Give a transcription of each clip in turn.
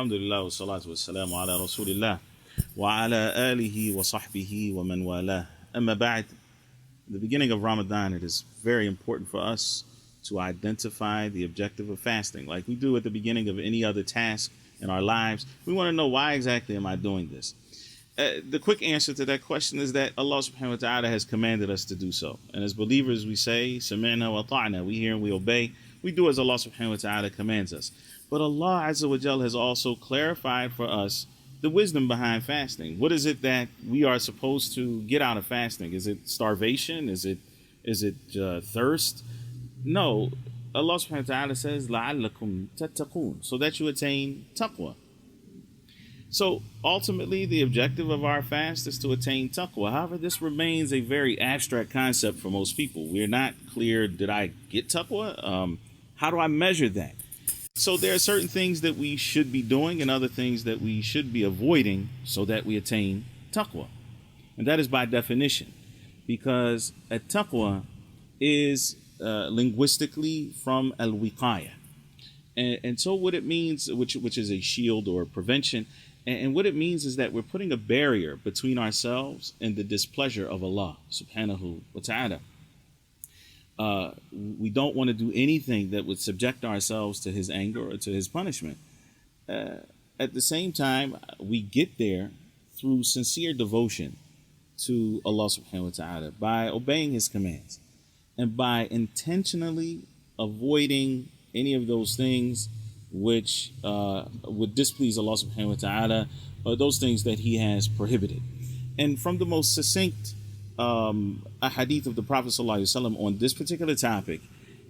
Alhamdulillah wa salatu wa salamu ala rasulillah wa ala alihi wa sahbihi wa man walah. Amma ba'd. The beginning of Ramadan, it is very important for us to identify the objective of fasting. Like we do at the beginning of any other task in our lives, we want to know, why exactly am I doing this? The quick answer to that question is that Allah subhanahu wa ta'ala has commanded us to do so. And as believers, we say, sami'na wa ta'na. We hear and we obey. We do as Allah subhanahu wa ta'ala commands us. But Allah Azza wa Jal has also clarified for us the wisdom behind fasting. What is it that we are supposed to get out of fasting? Is it starvation? Is it thirst? No. Allah subhanahu wa ta'ala says, لَعَلَّكُمْ تَتَّقُونَ, so that you attain taqwa. So ultimately, the objective of our fast is to attain taqwa. However, this remains a very abstract concept for most people. We're not clear, did I get taqwa? How do I measure that? So there are certain things that we should be doing and other things that we should be avoiding so that we attain taqwa. And that is by definition, because a taqwa is linguistically from al-wiqaya. And so what it means, which is a shield or prevention, and what it means is that we're putting a barrier between ourselves and the displeasure of Allah subhanahu wa ta'ala. We don't want to do anything that would subject ourselves to His anger or to His punishment. At the same time, we get there through sincere devotion to Allah subhanahu wa ta'ala by obeying His commands and by intentionally avoiding any of those things which would displease Allah subhanahu wa ta'ala, or those things that He has prohibited. And from the most succinct a hadith of the Prophet ﷺ on this particular topic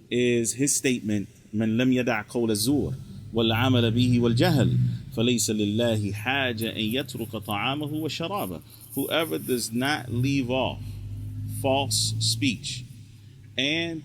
is his statement, "Man lam yada' qawl az-zur wal 'amal bihi wal jahl falaysa lillahi haja an yatruka ta'amahu wa sharaba." Whoever does not leave off false speech and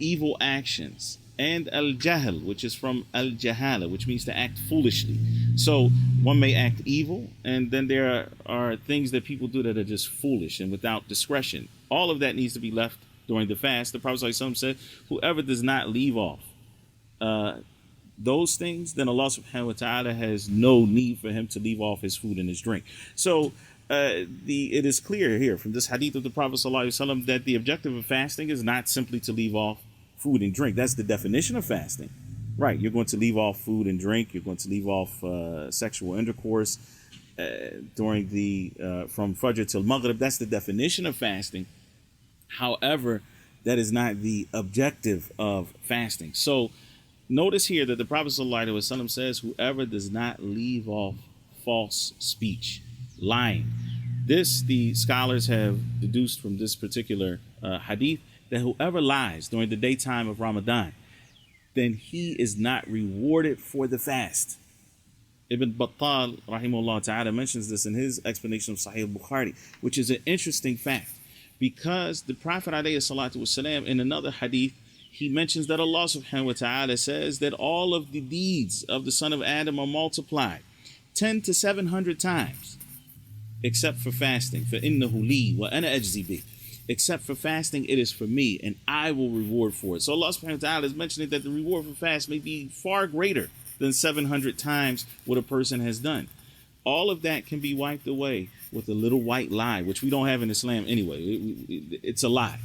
evil actions and al-jahl, which is from al-jahala, which means to act foolishly. So one may act evil, and then there are things that people do that are just foolish and without discretion. All of that needs to be left during the fast. The Prophet ﷺ said, whoever does not leave off those things, then Allah subhanahu wa ta'ala has no need for him to leave off his food and his drink. So it is clear here from this hadith of the Prophet ﷺ that the objective of fasting is not simply to leave off food and drink. That's the definition of fasting. Right, you're going to leave off food and drink. You're going to leave off sexual intercourse during from Fajr till Maghrib. That's the definition of fasting. However, that is not the objective of fasting. So notice here that the Prophet ﷺ says, whoever does not leave off false speech, lying. This, the scholars have deduced from this particular hadith, that whoever lies during the daytime of Ramadan, then he is not rewarded for the fast. Ibn Battal, rahimahullah ta'ala, mentions this in his explanation of Sahih Bukhari, which is an interesting fact, because the Prophet alayhi salatu wasalam, in another hadith, he mentions that Allah subhanahu wa ta'ala says that all of the deeds of the son of Adam are multiplied 10 to 700 times, except for fasting. فَإِنَّهُ لِي وَأَنَا أَجْزِي بِهِ. Except for fasting, it is for me, and I will reward for it. So Allah subhanahu wa ta'ala is mentioning that the reward for fast may be far greater than 700 times what a person has done. All of that can be wiped away with a little white lie, which we don't have in Islam anyway. It's a lie.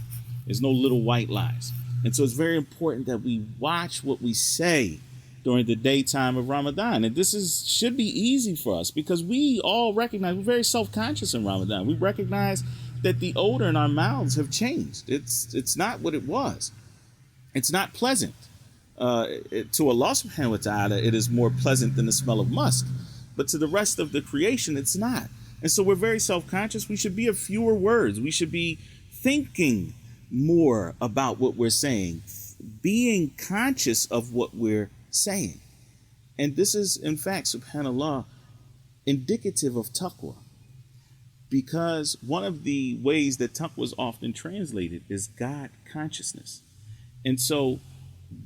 There's no little white lies. And so it's very important that we watch what we say during the daytime of Ramadan. And this should be easy for us, because we all recognize, we're very self-conscious in Ramadan. We recognize that the odor in our mouths have changed. It's not what it was. It's not pleasant. To Allah subhanahu wa ta'ala, it is more pleasant than the smell of musk. But to the rest of the creation, it's not. And so we're very self-conscious. We should be of fewer words. We should be thinking more about what we're saying, being conscious of what we're saying. And this is, in fact, subhanAllah, indicative of taqwa. Because one of the ways that taqwa is often translated is God consciousness. And so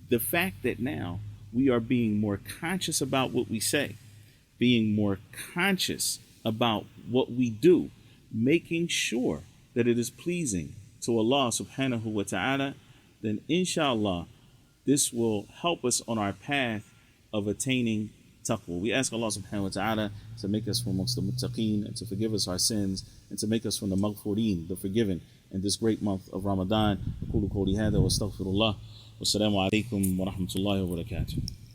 the fact that now we are being more conscious about what we say, being more conscious about what we do, making sure that it is pleasing to Allah subhanahu wa ta'ala, then inshallah, this will help us on our path of attaining taqwa. We ask Allah subhanahu wa ta'ala to make us from amongst the muttaqeen and to forgive us our sins and to make us from the maghfureen, the forgiven, in this great month of Ramadan. أقول قولي هذا وأستغفر الله والسلام عليكم ورحمة الله وبركاته.